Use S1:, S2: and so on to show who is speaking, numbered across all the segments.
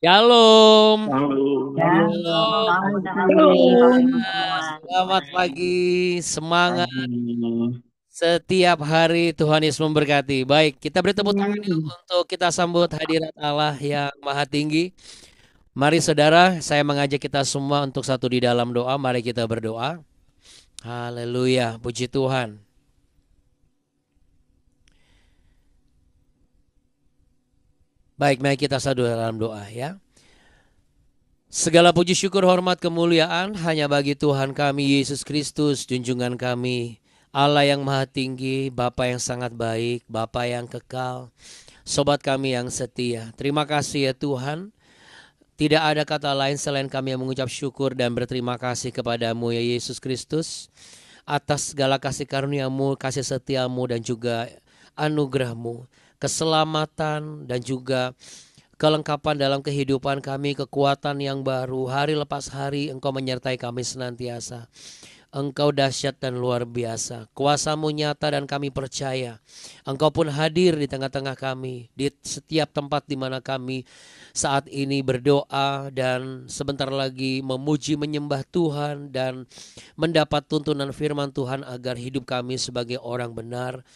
S1: Shalom.
S2: Halo.
S3: Ya,
S1: Shalom.
S3: selamat pagi
S2: Halo.
S3: teman-teman
S1: Selamat
S3: semuanya.
S1: pagi. Semangat
S2: Pagi.
S1: setiap hari Tuhan Yesus memberkati. Baik, kita beri tepuk tangan yuk untuk kita sambut hadirat Allah yang Maha Tinggi. Mari saudara, saya mengajak kita semua untuk satu di dalam doa. Mari kita berdoa. Haleluya, puji Tuhan. Baik, mari kita satu dalam doa ya. Segala puji syukur hormat kemuliaan hanya bagi Tuhan kami Yesus Kristus junjungan kami, Allah yang maha tinggi, Bapa yang sangat baik, Bapa yang kekal, sobat kami yang setia. Terima kasih ya Tuhan. Tidak ada kata lain selain kami yang mengucap syukur dan berterima kasih kepadamu ya Yesus Kristus atas segala kasih karuniamu, kasih setiamu dan juga anugerahmu, keselamatan dan juga kelengkapan dalam kehidupan kami, kekuatan yang baru, hari lepas hari Engkau menyertai kami senantiasa. Engkau dahsyat dan luar biasa. Kuasa-Mu nyata dan kami percaya. Engkau pun hadir di tengah-tengah kami, di setiap tempat di mana kami saat ini berdoa dan sebentar lagi memuji menyembah Tuhan dan mendapat tuntunan firman Tuhan agar hidup kami sebagai orang benar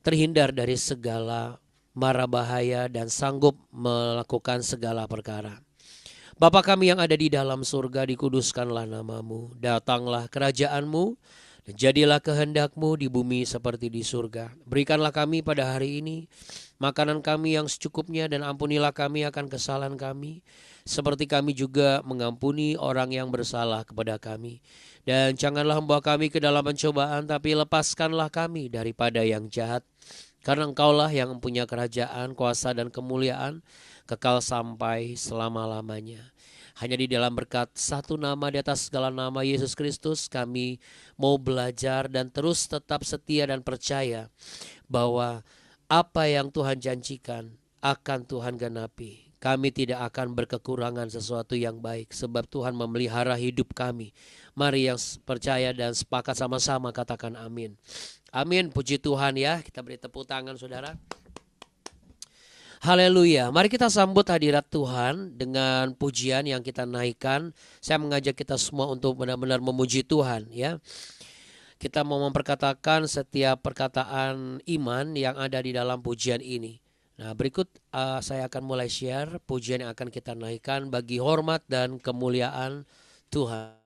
S1: terhindar dari segala mara bahaya dan sanggup melakukan segala perkara. Bapa kami yang ada di dalam surga, dikuduskanlah namamu, datanglah kerajaanmu, dan jadilah kehendakmu di bumi seperti di surga. Berikanlah kami pada hari ini makanan kami yang secukupnya dan ampunilah kami akan kesalahan kami, seperti kami juga mengampuni orang yang bersalah kepada kami. Dan janganlah membawa kami ke dalam pencobaan, tapi lepaskanlah kami daripada yang jahat. Karena engkaulah yang mempunyai kerajaan, kuasa dan kemuliaan kekal sampai selama-lamanya. Hanya di dalam berkat satu nama di atas segala nama Yesus Kristus kami mau belajar dan terus tetap setia dan percaya bahwa apa yang Tuhan janjikan akan Tuhan genapi. Kami tidak akan berkekurangan sesuatu yang baik sebab Tuhan memelihara hidup kami. Mari yang percaya dan sepakat sama-sama katakan amin. Amin, puji Tuhan ya. Kita beri tepuk tangan saudara. Haleluya. Mari kita sambut hadirat Tuhan dengan pujian yang kita naikkan. Saya mengajak kita semua untuk benar-benar memuji Tuhan ya. Kita mau memperkatakan setiap perkataan iman yang ada di dalam pujian ini. Nah, berikut saya akan mulai share pujian yang akan kita naikkan bagi hormat dan kemuliaan Tuhan.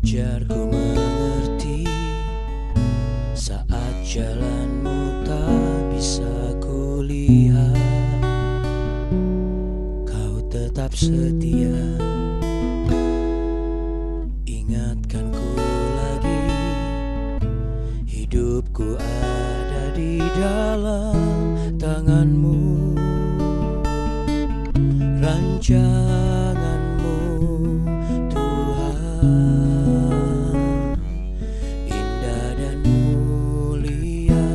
S1: Ajarku mengerti saat jalanmu tak bisa kulihat. Kau tetap setia, ingatkan ku lagi, hidupku ada di dalam tanganmu. Rancanganmu Tuhan indah dan mulia.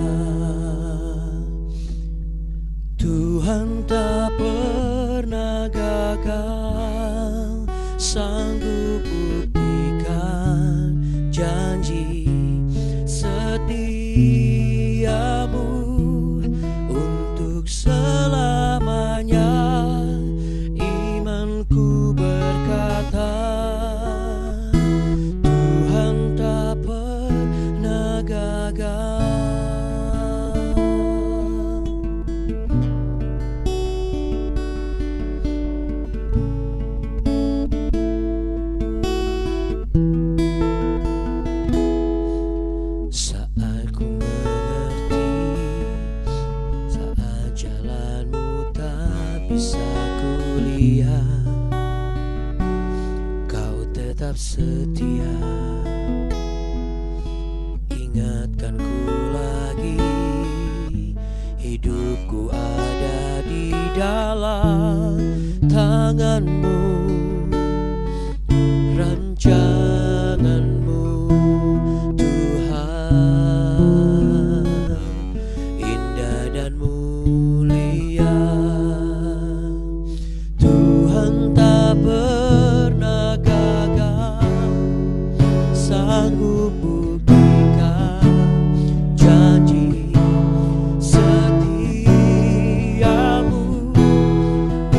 S1: Tuhan tak pernah gagal sanggup buktikan janji setiamu untuk selamanya. Imanku berkata, Tuhan tak pernah gagal. Saat ku mengerti, saat jalanmu tak bisa kulihat, kau tetap setia. Ingatkanku lagi, hidupku ada di dalam tanganmu, rancanganmu Tuhan, indah dan mulia. Tuhan tak pernah gagal, sanggup buktikan janji setiamu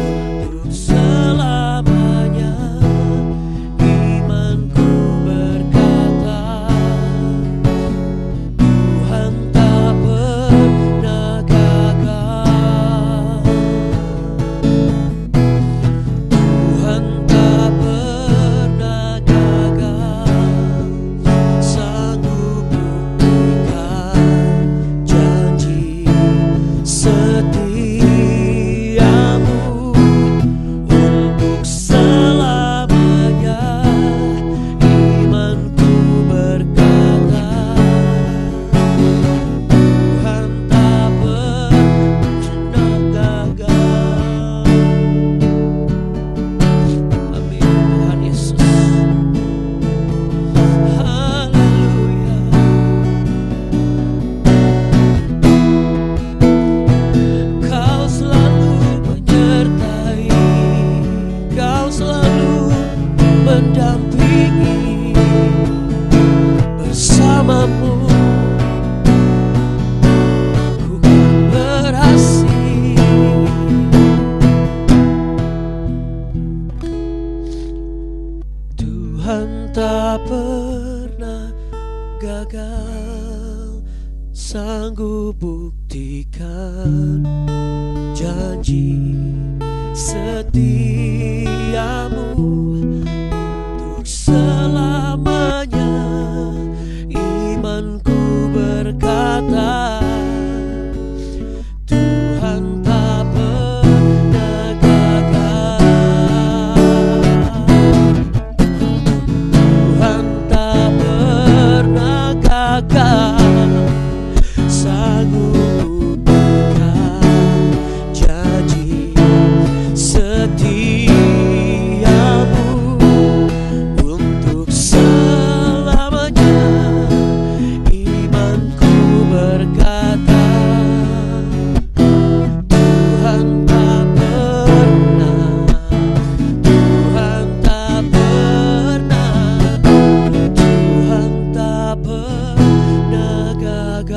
S1: untuk selamanya. Imanku berkata, Tuhan tak pernah gagal. Tuhan tak pernah gagal, sanggup buktikan janji setiamu untuk selamanya. Imanku berkata, Tuhan tak pernah gagal. Amin Tuhan Yesus. Haleluya. Kau selalu menyertai, Kau selalu mendampingi. Bersamamu ku kan berhasil. Tuhan tak pernah gagal, sanggup buktikan janji setiamu untuk selamanya. Imanku berkata, Tuhan tak pernah gagal. Tuhan tak pernah gagal, sanggup buktikan janji setiamu untuk selamanya. Imanku berkata, Tuhan tak pernah, Tuhan tak pernah, Tuhan tak pernah gagal.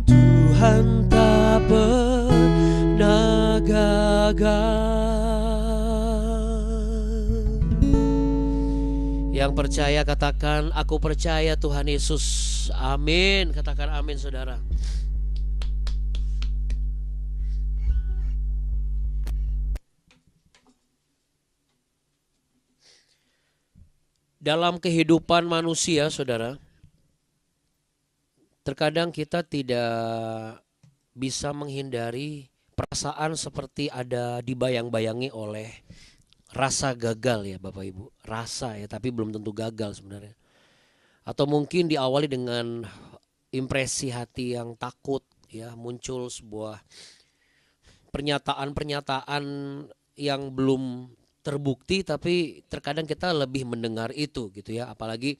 S1: Tuhan tak pernah gagal. Yang percaya katakan, aku percaya Tuhan Yesus. Amin. Katakan amin saudara. Dalam kehidupan manusia saudara, terkadang kita tidak bisa menghindari perasaan seperti ada dibayang-bayangi oleh rasa gagal ya Bapak Ibu. Rasa ya, tapi belum tentu gagal sebenarnya. Atau mungkin diawali dengan impresi hati yang takut ya, muncul sebuah pernyataan-pernyataan yang belum terbukti, tapi terkadang kita lebih mendengar itu gitu ya. Apalagi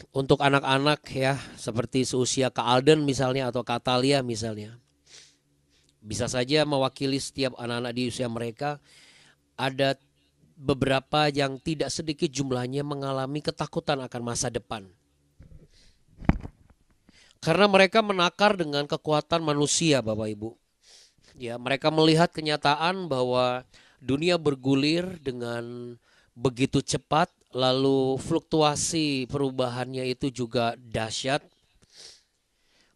S1: Untuk anak-anak ya, seperti seusia Kak Alden misalnya atau Kak Talia misalnya, bisa saja mewakili setiap anak-anak di usia mereka. Ada beberapa yang tidak sedikit jumlahnya mengalami ketakutan akan masa depan. Karena mereka menakar dengan kekuatan manusia, Bapak Ibu. Ya, mereka melihat kenyataan bahwa dunia bergulir dengan begitu cepat, lalu fluktuasi perubahannya itu juga dahsyat,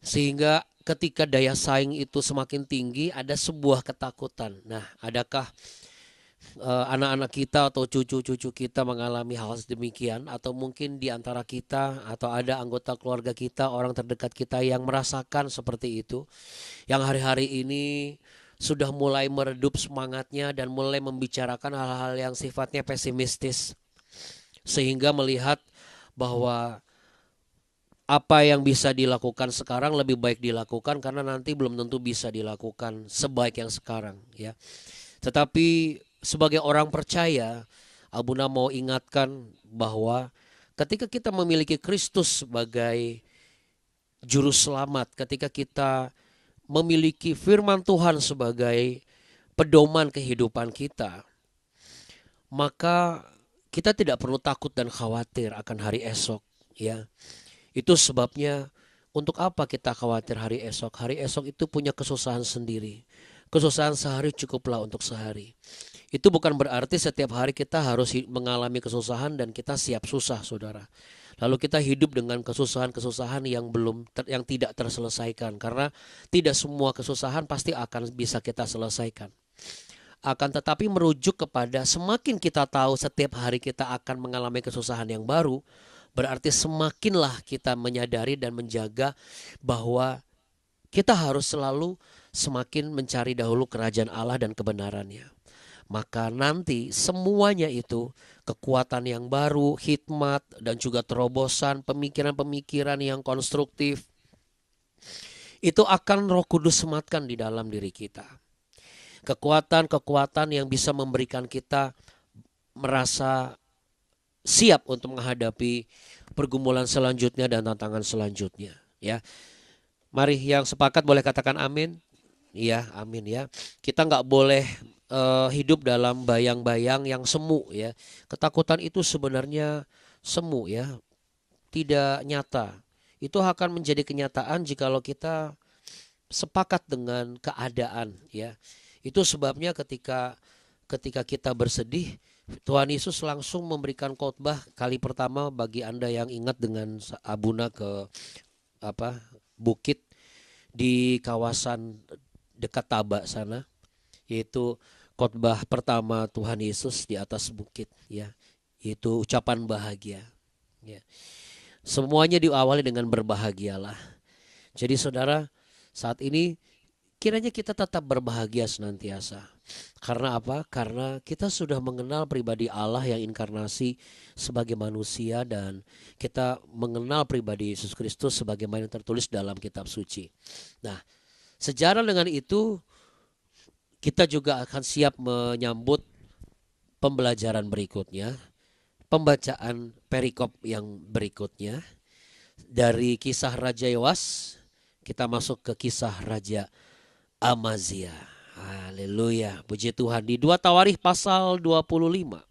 S1: sehingga ketika daya saing itu semakin tinggi, ada sebuah ketakutan. Nah, adakah anak-anak kita atau cucu-cucu kita mengalami hal sedemikian, atau mungkin di antara kita atau ada anggota keluarga kita, orang terdekat kita yang merasakan seperti itu, yang hari-hari ini sudah mulai meredup semangatnya dan mulai membicarakan hal-hal yang sifatnya pesimistis, sehingga melihat bahwa apa yang bisa dilakukan sekarang lebih baik dilakukan karena nanti belum tentu bisa dilakukan sebaik yang sekarang ya. Tetapi sebagai orang percaya, Abuna mau ingatkan bahwa ketika kita memiliki Kristus sebagai juru selamat, ketika kita memiliki firman Tuhan sebagai pedoman kehidupan kita, maka kita tidak perlu takut dan khawatir akan hari esok ya. Itu sebabnya untuk apa kita khawatir hari esok? Hari esok itu punya kesusahan sendiri. Kesusahan sehari cukuplah untuk sehari. Itu bukan berarti setiap hari kita harus mengalami kesusahan dan kita siap susah, saudara. Lalu kita hidup dengan kesusahan-kesusahan yang yang tidak terselesaikan, karena tidak semua kesusahan pasti akan bisa kita selesaikan. Akan tetapi merujuk kepada semakin kita tahu setiap hari kita akan mengalami kesusahan yang baru, berarti semakinlah kita menyadari dan menjaga bahwa kita harus selalu semakin mencari dahulu kerajaan Allah dan kebenarannya. Maka nanti semuanya itu, kekuatan yang baru, hikmat dan juga terobosan, pemikiran-pemikiran yang konstruktif, itu akan Roh Kudus sematkan di dalam diri kita. Kekuatan-kekuatan yang bisa memberikan kita merasa siap untuk menghadapi pergumulan selanjutnya dan tantangan selanjutnya ya. Mari yang sepakat boleh katakan amin. Iya, amin ya. Kita nggak boleh hidup dalam bayang-bayang yang semu ya. Ketakutan itu sebenarnya semu ya, tidak nyata. Itu akan menjadi kenyataan jikalau kita sepakat dengan keadaan ya. Itu sebabnya ketika kita bersedih, Tuhan Yesus langsung memberikan khotbah kali pertama bagi Anda yang ingat dengan Abuna ke bukit di kawasan dekat Taba sana, yaitu khotbah pertama Tuhan Yesus di atas bukit ya, yaitu ucapan bahagia ya. Semuanya diawali dengan berbahagialah. Jadi saudara, saat ini kiranya kita tetap berbahagia senantiasa. Karena apa? Karena kita sudah mengenal pribadi Allah yang inkarnasi sebagai manusia, dan kita mengenal pribadi Yesus Kristus sebagaimana yang tertulis dalam kitab suci. Nah, sejalan dengan itu kita juga akan siap menyambut pembelajaran berikutnya, pembacaan perikop yang berikutnya. Dari kisah Raja Yoas kita masuk ke kisah Raja Amazia. Haleluya, puji Tuhan. Di 2 Tawarikh pasal 25.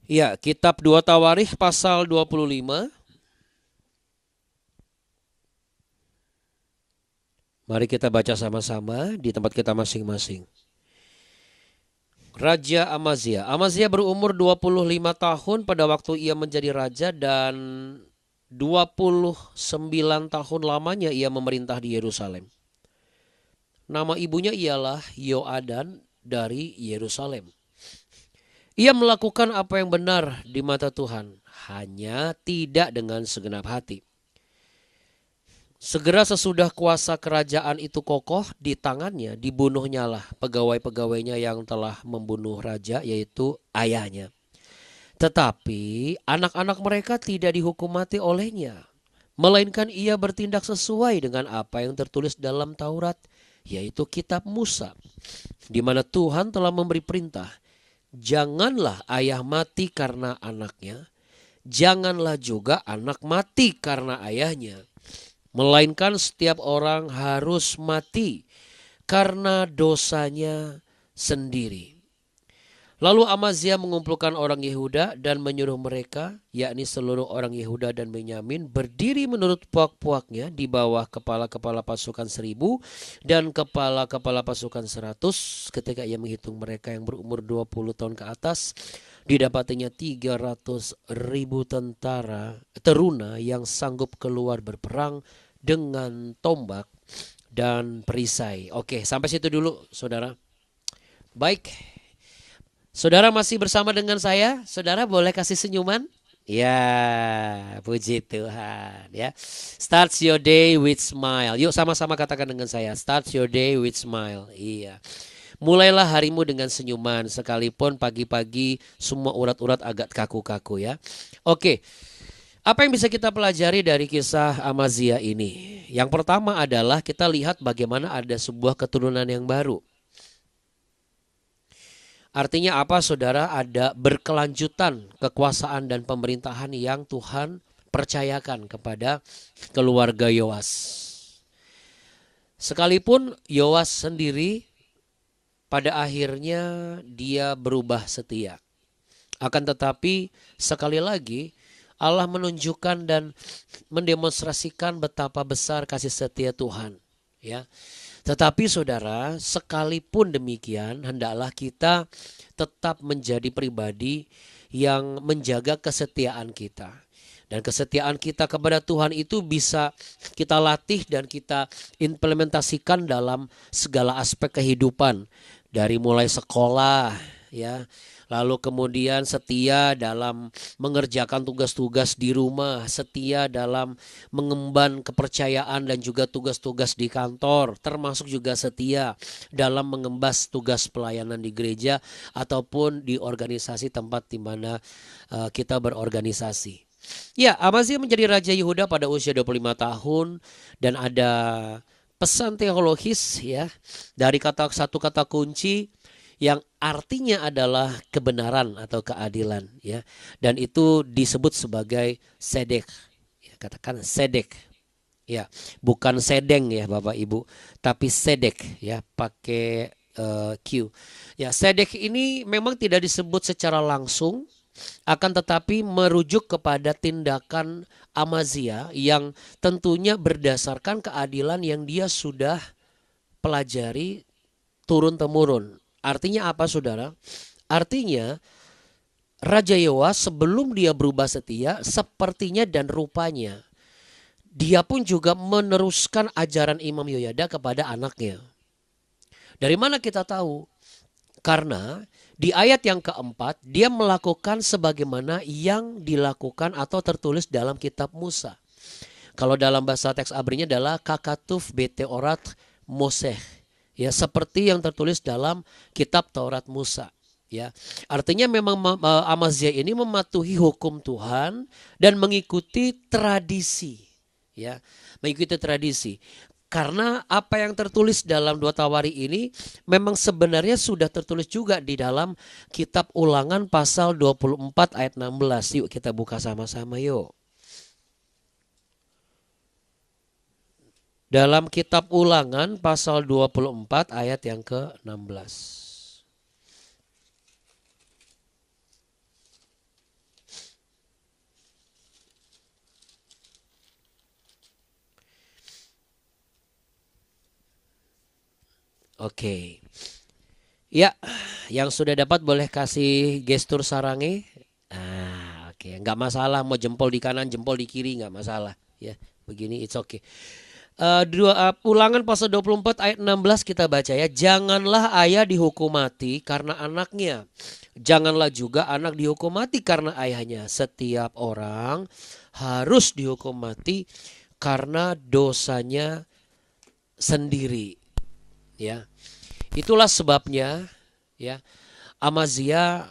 S1: Ya, kitab 2 Tawarikh pasal 25. Mari kita baca sama-sama di tempat kita masing-masing. Raja Amazia. Amazia berumur 25 tahun pada waktu ia menjadi raja, dan 29 tahun lamanya ia memerintah di Yerusalem. Nama ibunya ialah Yoadan dari Yerusalem. Ia melakukan apa yang benar di mata Tuhan, hanya tidak dengan segenap hati. Segera sesudah kuasa kerajaan itu kokoh di tangannya, dibunuhnyalah pegawai-pegawainya yang telah membunuh raja, yaitu ayahnya. Tetapi anak-anak mereka tidak dihukum mati olehnya, melainkan ia bertindak sesuai dengan apa yang tertulis dalam Taurat, yaitu kitab Musa, di mana Tuhan telah memberi perintah, janganlah ayah mati karena anaknya, janganlah juga anak mati karena ayahnya, melainkan setiap orang harus mati karena dosanya sendiri. Lalu Amazia mengumpulkan orang Yehuda dan menyuruh mereka, yakni seluruh orang Yehuda dan Benyamin, berdiri menurut puak-puaknya di bawah kepala-kepala pasukan 1.000 dan kepala-kepala pasukan 100. Ketika ia menghitung mereka yang berumur 20 tahun ke atas, didapatinya 300.000 tentara teruna yang sanggup keluar berperang dengan tombak dan perisai. Oke, sampai situ dulu, saudara. Baik. Saudara masih bersama dengan saya? Saudara boleh kasih senyuman? Ya, puji Tuhan ya. Start your day with smile. Yuk sama-sama katakan dengan saya. Start your day with smile. Iya. Mulailah harimu dengan senyuman, sekalipun pagi-pagi semua urat-urat agak kaku-kaku ya. Oke. Apa yang bisa kita pelajari dari kisah Amazia ini? Yang pertama adalah kita lihat bagaimana ada sebuah keturunan yang baru. Artinya apa, saudara? Ada berkelanjutan kekuasaan dan pemerintahan yang Tuhan percayakan kepada keluarga Yoas. Sekalipun Yoas sendiri pada akhirnya dia berubah setia. Akan tetapi sekali lagi Allah menunjukkan dan mendemonstrasikan betapa besar kasih setia Tuhan. Ya. Tetapi saudara, sekalipun demikian, hendaklah kita tetap menjadi pribadi yang menjaga kesetiaan kita. Dan kesetiaan kita kepada Tuhan itu bisa kita latih dan kita implementasikan dalam segala aspek kehidupan. Dari mulai sekolah, ya. Lalu kemudian setia dalam mengerjakan tugas-tugas di rumah, setia dalam mengemban kepercayaan dan juga tugas-tugas di kantor, termasuk juga setia dalam mengembas tugas pelayanan di gereja ataupun di organisasi tempat di mana kita berorganisasi. Ya, Amazia menjadi Raja Yehuda pada usia 25 tahun dan ada pesan teologis ya dari satu kata kunci yang artinya adalah kebenaran atau keadilan ya, dan itu disebut sebagai sedek ya, katakan sedek ya, bukan sedeng ya Bapak Ibu, tapi sedek ya, pakai Q ya. Sedek ini memang tidak disebut secara langsung, akan tetapi merujuk kepada tindakan Amazia yang tentunya berdasarkan keadilan yang dia sudah pelajari turun-temurun. Artinya apa, saudara? Artinya Raja Yoas sebelum dia berubah setia, sepertinya dan rupanya dia pun juga meneruskan ajaran Imam Yoyada kepada anaknya. Dari mana kita tahu? Karena di ayat yang keempat dia melakukan sebagaimana yang dilakukan atau tertulis dalam kitab Musa. Kalau dalam bahasa teks abrinya adalah kakatuf bete orat Moseh. Ya, seperti yang tertulis dalam kitab Taurat Musa. Ya, artinya memang Amazia ini mematuhi hukum Tuhan dan mengikuti tradisi. Ya, mengikuti tradisi. Karena apa yang tertulis dalam 2 Tawari ini memang sebenarnya sudah tertulis juga di dalam kitab Ulangan pasal 24 ayat 16. Yuk kita buka sama-sama yuk. Dalam kitab Ulangan pasal 24 ayat yang ke-16. Oke. Ya, yang sudah dapat boleh kasih gestur sarangi. Oke, nggak masalah mau jempol di kanan, jempol di kiri nggak masalah. Ya, begini it's okay. Ulangan pasal 24 ayat 16 kita baca ya. Janganlah ayah dihukum mati karena anaknya. Janganlah juga anak dihukum mati karena ayahnya. Setiap orang harus dihukum mati karena dosanya sendiri. Ya. Itulah sebabnya ya Amazia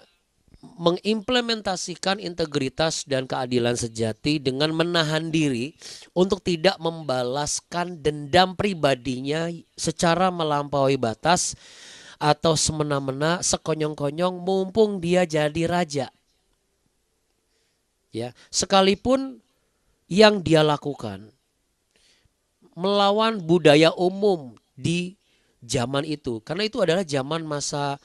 S1: mengimplementasikan integritas dan keadilan sejati dengan menahan diri untuk tidak membalaskan dendam pribadinya secara melampaui batas atau semena-mena sekonyong-konyong mumpung dia jadi raja. Ya, sekalipun yang dia lakukan melawan budaya umum di zaman itu, karena itu adalah zaman masa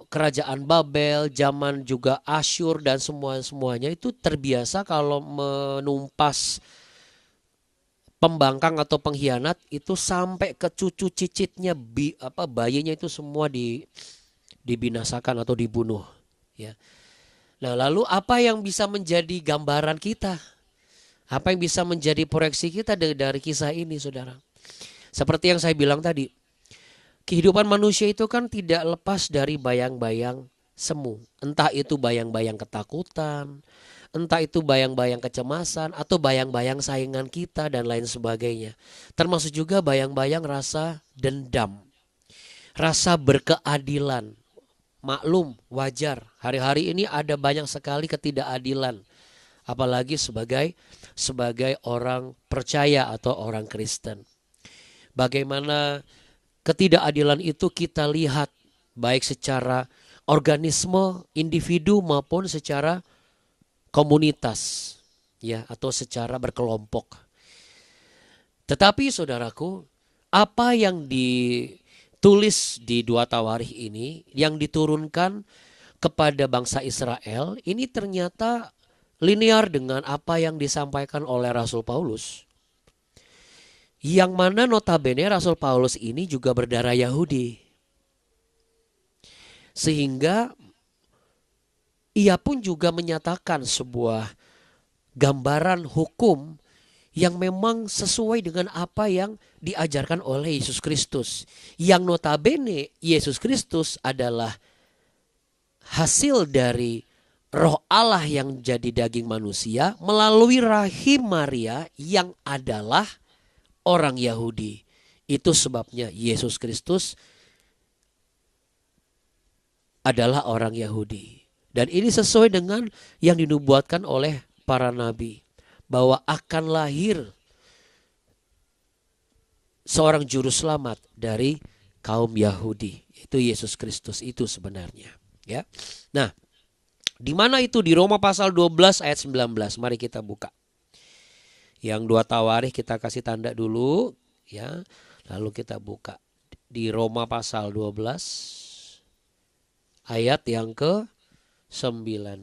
S1: kerajaan Babel, zaman juga Asyur dan semuanya itu terbiasa kalau menumpas pembangkang atau pengkhianat itu sampai ke cucu cicitnya, bayinya itu semua dibinasakan atau dibunuh. Ya. Nah, lalu apa yang bisa menjadi gambaran kita? Apa yang bisa menjadi proyeksi kita dari kisah ini, saudara? Seperti yang saya bilang tadi, kehidupan manusia itu kan tidak lepas dari bayang-bayang semu. Entah itu bayang-bayang ketakutan, entah itu bayang-bayang kecemasan, atau bayang-bayang saingan kita dan lain sebagainya. Termasuk juga bayang-bayang rasa dendam, rasa berkeadilan. Maklum, wajar. Hari-hari ini ada banyak sekali ketidakadilan. Apalagi sebagai orang percaya atau orang Kristen. Bagaimana ketidakadilan itu kita lihat baik secara organisme, individu maupun secara komunitas, ya, atau secara berkelompok. Tetapi saudaraku, apa yang ditulis di 2 Tawarikh ini yang diturunkan kepada bangsa Israel ini ternyata linear dengan apa yang disampaikan oleh Rasul Paulus. Yang mana notabene Rasul Paulus ini juga berdarah Yahudi. Sehingga ia pun juga menyatakan sebuah gambaran hukum yang memang sesuai dengan apa yang diajarkan oleh Yesus Kristus. Yang notabene Yesus Kristus adalah hasil dari Roh Allah yang jadi daging manusia melalui rahim Maria yang adalah orang Yahudi. Itu sebabnya Yesus Kristus adalah orang Yahudi. Dan ini sesuai dengan yang dinubuatkan oleh para nabi. Bahwa akan lahir seorang juru selamat dari kaum Yahudi. Itu Yesus Kristus itu sebenarnya. Ya. Nah, di mana itu? Di Roma pasal 12 ayat 19. Mari kita buka. Yang 2 Tawarikh kita kasih tanda dulu, ya. Lalu kita buka di Roma pasal 12 ayat yang ke-19.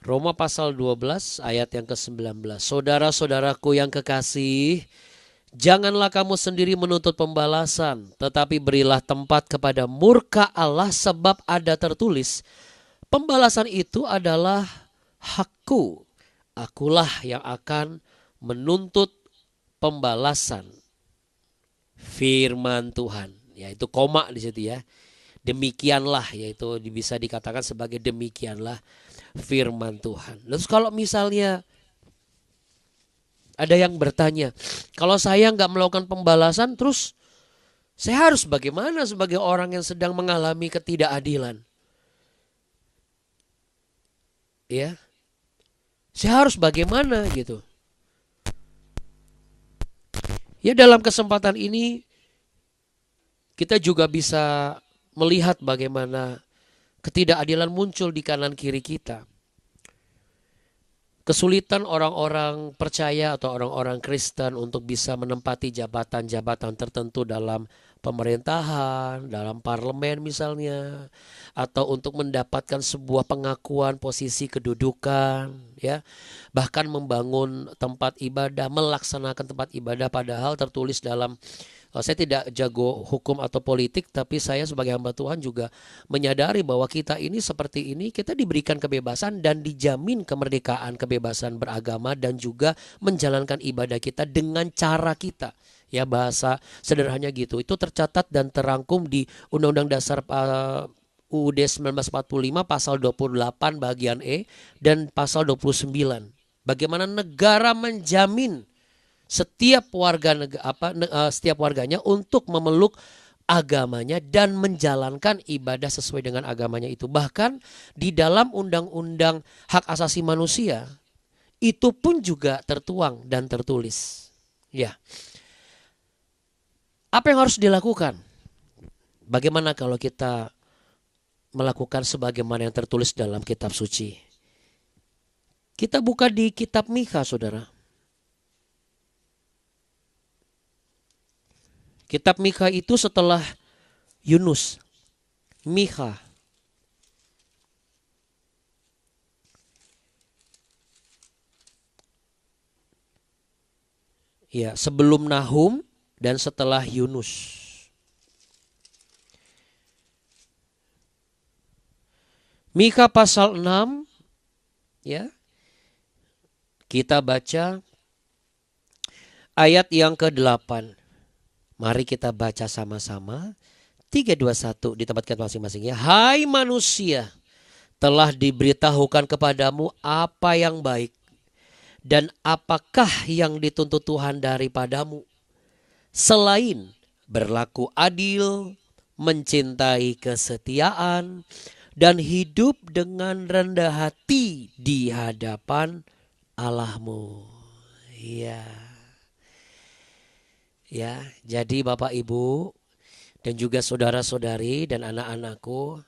S1: Roma pasal 12 ayat yang ke-19. Saudara-saudaraku yang kekasih, janganlah kamu sendiri menuntut pembalasan, tetapi berilah tempat kepada murka Allah, sebab ada tertulis, pembalasan itu adalah hakku, akulah yang akan menuntut pembalasan. Firman Tuhan, yaitu koma di situ ya. Demikianlah, yaitu bisa dikatakan sebagai demikianlah firman Tuhan. Terus kalau misalnya ada yang bertanya, kalau saya nggak melakukan pembalasan, terus saya harus bagaimana sebagai orang yang sedang mengalami ketidakadilan? Ya, saya harus bagaimana gitu? Ya, dalam kesempatan ini kita juga bisa melihat bagaimana ketidakadilan muncul di kanan kiri kita. Kesulitan orang-orang percaya atau orang-orang Kristen untuk bisa menempati jabatan-jabatan tertentu dalam pemerintahan, dalam parlemen misalnya, atau untuk mendapatkan sebuah pengakuan posisi kedudukan, ya. Bahkan membangun tempat ibadah, melaksanakan tempat ibadah, padahal tertulis dalam, saya tidak jago hukum atau politik, tapi saya sebagai hamba Tuhan juga menyadari bahwa kita ini seperti ini, kita diberikan kebebasan dan dijamin kemerdekaan, kebebasan beragama dan juga menjalankan ibadah kita dengan cara kita. Ya, bahasa sederhananya gitu. Itu tercatat dan terangkum di Undang-Undang Dasar UUD 1945 pasal 28 bagian E dan pasal 29. Bagaimana negara menjamin setiap warganya untuk memeluk agamanya dan menjalankan ibadah sesuai dengan agamanya itu. Bahkan di dalam undang-undang hak asasi manusia itu pun juga tertuang dan tertulis. Ya. Apa yang harus dilakukan? Bagaimana kalau kita melakukan sebagaimana yang tertulis dalam kitab suci? Kita buka di kitab Mikha, saudara. Kitab Mikha itu setelah Yunus. Mikha. Ya, sebelum Nahum dan setelah Yunus. Mikha pasal 6, ya. Kita baca ayat yang ke-8. Mari kita baca sama-sama. 3, 2, 1 di tempat kita masing-masing ya. Hai manusia, telah diberitahukan kepadamu apa yang baik dan apakah yang dituntut Tuhan daripadamu, selain berlaku adil, mencintai kesetiaan, dan hidup dengan rendah hati di hadapan Allahmu. Ya. Ya, jadi Bapak Ibu dan juga saudara-saudari dan anak-anakku,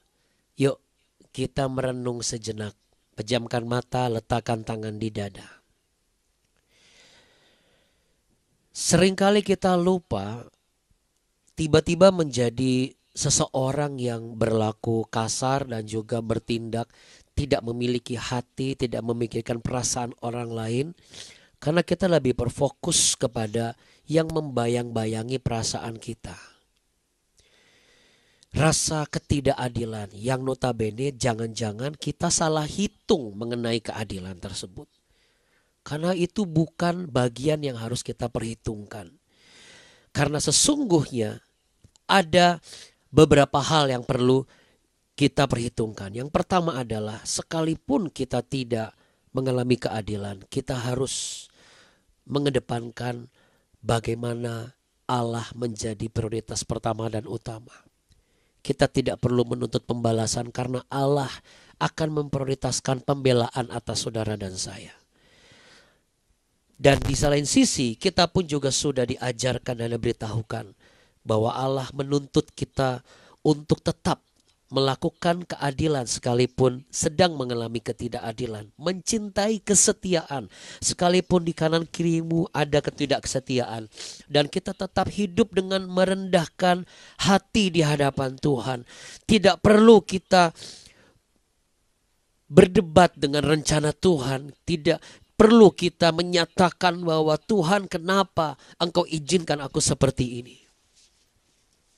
S1: yuk kita merenung sejenak. Pejamkan mata, letakkan tangan di dada. Seringkali kita lupa, tiba-tiba menjadi seseorang yang berlaku kasar dan juga bertindak tidak memiliki hati, tidak memikirkan perasaan orang lain. Karena kita lebih berfokus kepada yang membayang-bayangi perasaan kita. Rasa ketidakadilan yang notabene jangan-jangan kita salah hitung mengenai keadilan tersebut. Karena itu bukan bagian yang harus kita perhitungkan. Karena sesungguhnya ada beberapa hal yang perlu kita perhitungkan. Yang pertama adalah sekalipun kita tidak mengalami keadilan, kita harus mengedepankan bagaimana Allah menjadi prioritas pertama dan utama. Kita tidak perlu menuntut pembalasan karena Allah akan memprioritaskan pembelaan atas saudara dan saya. Dan di lain sisi kita pun juga sudah diajarkan dan diberitahukan bahwa Allah menuntut kita untuk tetap melakukan keadilan sekalipun sedang mengalami ketidakadilan. Mencintai kesetiaan sekalipun di kanan kirimu ada ketidaksetiaan. Dan kita tetap hidup dengan merendahkan hati di hadapan Tuhan. Tidak perlu kita berdebat dengan rencana Tuhan. Tidak perlu kita menyatakan bahwa Tuhan, kenapa Engkau izinkan aku seperti ini.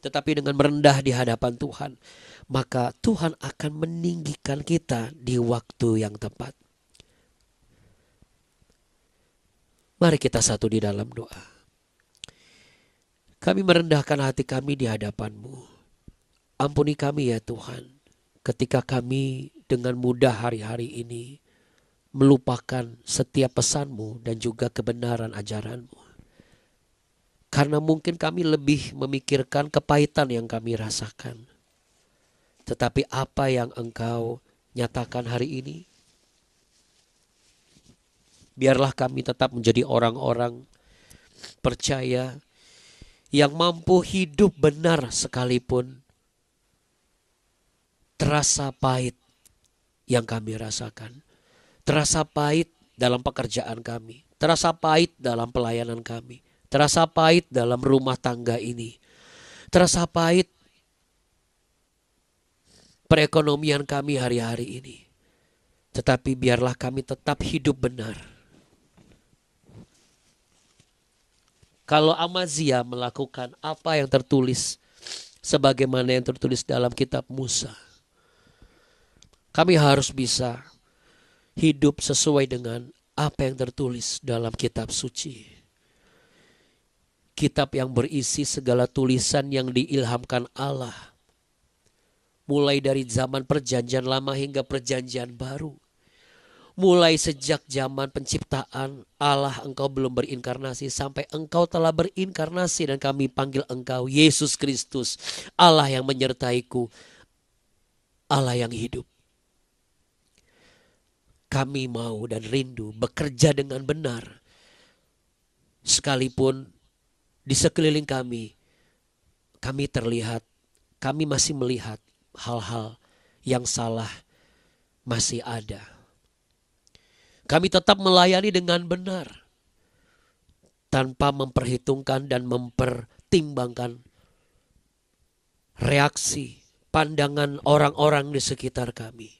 S1: Tetapi dengan merendah di hadapan Tuhan, maka Tuhan akan meninggikan kita di waktu yang tepat. Mari kita satu di dalam doa. Kami merendahkan hati kami di hadapan-Mu. Ampuni kami ya Tuhan, ketika kami dengan mudah hari-hari ini melupakan setiap pesan-Mu dan juga kebenaran ajaran-Mu. Karena mungkin kami lebih memikirkan kepahitan yang kami rasakan. Tetapi apa yang Engkau nyatakan hari ini, biarlah kami tetap menjadi orang-orang percaya yang mampu hidup benar sekalipun terasa pahit yang kami rasakan. Terasa pahit dalam pekerjaan kami, terasa pahit dalam pelayanan kami, terasa pahit dalam rumah tangga ini, terasa pahit perekonomian kami hari-hari ini. Tetapi biarlah kami tetap hidup benar. Kalau Amazia melakukan apa yang tertulis sebagaimana yang tertulis dalam kitab Musa, kami harus bisa hidup sesuai dengan apa yang tertulis dalam kitab suci. Kitab yang berisi segala tulisan yang diilhamkan Allah. Mulai dari zaman perjanjian lama hingga perjanjian baru. Mulai sejak zaman penciptaan Allah, Engkau belum berinkarnasi, sampai Engkau telah berinkarnasi dan kami panggil Engkau Yesus Kristus, Allah yang menyertaiku, Allah yang hidup. Kami mau dan rindu bekerja dengan benar, sekalipun di sekeliling kami terlihat, kami masih melihat hal-hal yang salah masih ada. Kami tetap melayani dengan benar, tanpa memperhitungkan dan mempertimbangkan reaksi, pandangan orang-orang di sekitar kami.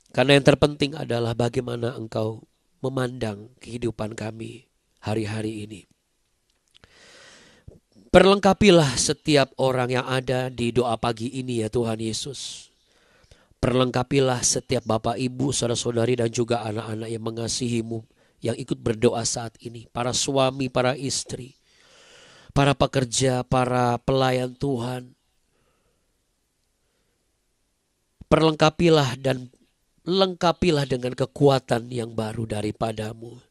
S1: Karena yang terpenting adalah bagaimana Engkau memandang kehidupan kami hari-hari ini. Perlengkapilah setiap orang yang ada di doa pagi ini ya Tuhan Yesus. Perlengkapilah setiap bapak, ibu, saudara-saudari dan juga anak-anak yang mengasihi-Mu, yang ikut berdoa saat ini. Para suami, para istri, para pekerja, para pelayan Tuhan. Perlengkapilah dan lengkapilah dengan kekuatan yang baru daripada-Mu.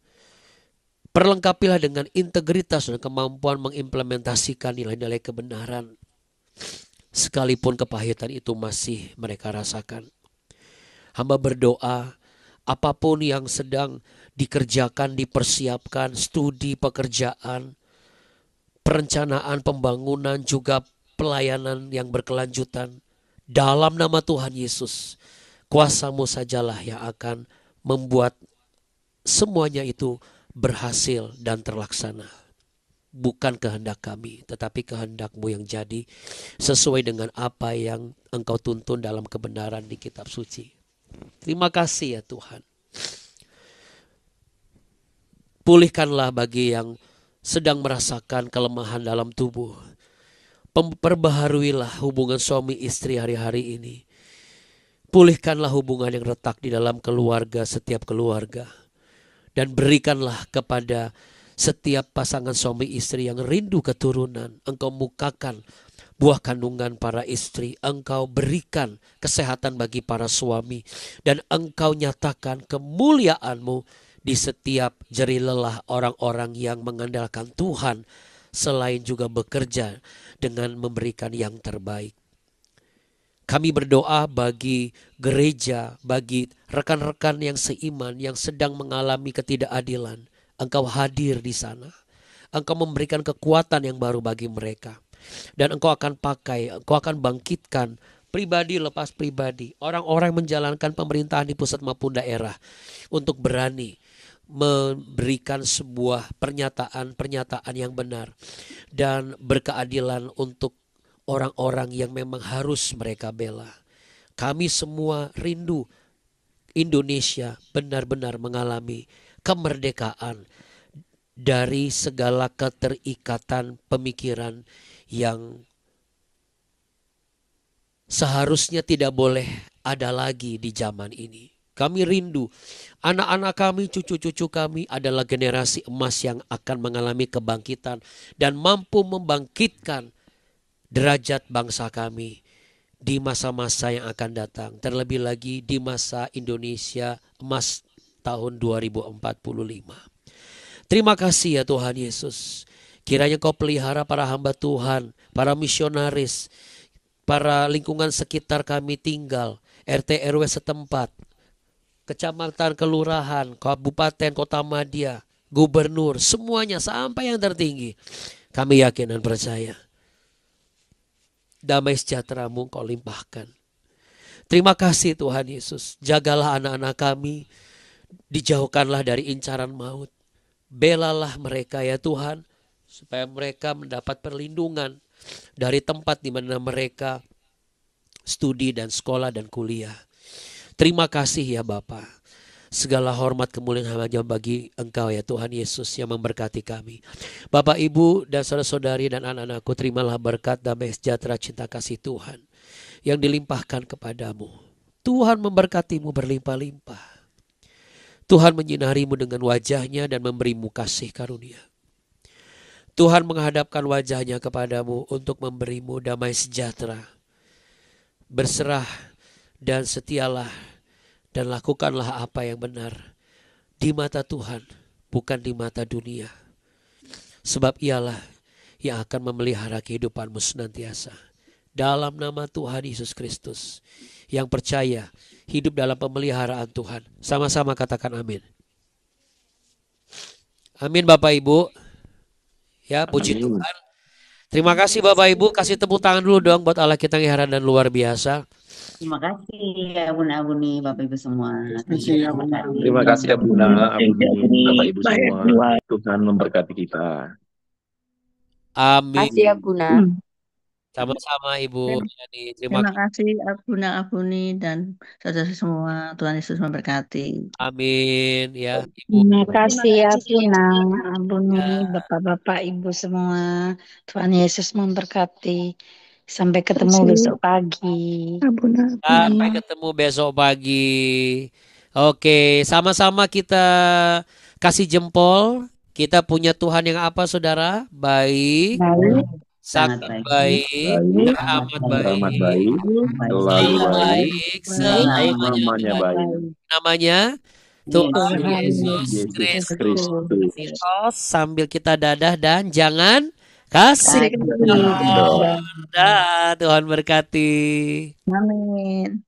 S1: Perlengkapilah dengan integritas dan kemampuan mengimplementasikan nilai-nilai kebenaran, sekalipun kepahitan itu masih mereka rasakan. Hamba berdoa, apapun yang sedang dikerjakan, dipersiapkan, studi, pekerjaan, perencanaan, pembangunan, juga pelayanan yang berkelanjutan, dalam nama Tuhan Yesus, kuasa-Mu sajalah yang akan membuat semuanya itu berhasil dan terlaksana. Bukan kehendak kami, tetapi kehendak-Mu yang jadi sesuai dengan apa yang Engkau tuntun dalam kebenaran di kitab suci. Terima kasih ya Tuhan. Pulihkanlah bagi yang sedang merasakan kelemahan dalam tubuh. Perbaharuilah hubungan suami istri hari-hari ini. Pulihkanlah hubungan yang retak di dalam keluarga, setiap keluarga. Dan berikanlah kepada setiap pasangan suami istri yang rindu keturunan. Engkau mukakan buah kandungan para istri. Engkau berikan kesehatan bagi para suami. Dan Engkau nyatakan kemuliaan-Mu di setiap jerih lelah orang-orang yang mengandalkan Tuhan. Selain juga bekerja dengan memberikan yang terbaik. Kami berdoa bagi gereja, bagi rekan-rekan yang seiman, yang sedang mengalami ketidakadilan. Engkau hadir di sana. Engkau memberikan kekuatan yang baru bagi mereka. Dan Engkau akan pakai, Engkau akan bangkitkan pribadi lepas pribadi. Orang-orang menjalankan pemerintahan di pusat maupun daerah. Untuk berani memberikan sebuah pernyataan yang benar. Dan berkeadilan untuk orang-orang yang memang harus mereka bela. Kami semua rindu Indonesia benar-benar mengalami kemerdekaan dari segala keterikatan pemikiran yang seharusnya tidak boleh ada lagi di zaman ini. Kami rindu anak-anak kami, cucu-cucu kami adalah generasi emas yang akan mengalami kebangkitan dan mampu membangkitkan derajat bangsa kami di masa-masa yang akan datang. Terlebih lagi di masa Indonesia emas tahun 2045. Terima kasih ya Tuhan Yesus. Kiranya Kau pelihara para hamba Tuhan, para misionaris, para lingkungan sekitar kami tinggal, RT RW setempat, kecamatan, kelurahan, kabupaten, kota madya, gubernur, semuanya sampai yang tertinggi. Kami yakin dan percaya damai sejahtera-Mu Kau limpahkan. Terima kasih Tuhan Yesus. Jagalah anak-anak kami. Dijauhkanlah dari incaran maut. Belalah mereka ya Tuhan. Supaya mereka mendapat perlindungan dari tempat di mana mereka studi dan sekolah dan kuliah. Terima kasih ya Bapa. Segala hormat kemuliaan hanya bagi Engkau ya Tuhan Yesus yang memberkati kami. Bapak, Ibu dan saudara-saudari dan anak-anakku, terimalah berkat, damai sejahtera, cinta kasih Tuhan yang dilimpahkan kepadamu. Tuhan memberkatimu berlimpah-limpah. Tuhan menyinarimu dengan wajahnya dan memberimu kasih karunia. Tuhan menghadapkan wajahnya kepadamu untuk memberimu damai sejahtera. Berserah dan setialah dan lakukanlah apa yang benar di mata Tuhan, bukan di mata dunia. Sebab ialah yang akan memelihara kehidupanmu senantiasa. Dalam nama Tuhan Yesus Kristus, yang percaya hidup dalam pemeliharaan Tuhan. Sama-sama katakan amin. Amin Bapak Ibu. Ya, puji Tuhan. Terima kasih Bapak Ibu. Kasih tepuk tangan dulu dong buat Allah kita yang heran dan luar biasa.
S2: Terima kasih Abun-Abuni Bapak Ibu semua.
S3: Terima kasih Abuna, Abuni, Bapak Ibu semua. Tuhan memberkati kita.
S1: Amin.
S4: Kasih Abuna.
S1: Sama-sama Ibu.
S5: Terima kasih Abuna-Abuni dan saudara semua. Tuhan Yesus memberkati.
S1: Amin ya Ibu.
S6: Terima kasih Abuni, Bapak-bapak, Ibu semua. Tuhan Yesus memberkati. Sampai ketemu besok pagi.
S1: Sampai ketemu besok pagi. Oke, sama-sama kita kasih jempol. Kita punya Tuhan yang apa saudara? Baik. Sangat baik. Amat baik.
S3: Selalu baik.
S1: Selamanya
S3: baik.
S1: Namanya Tuhan Yesus Kristus. Sambil kita dadah dan jangan kasih. Tuhan berkati.
S5: Amin.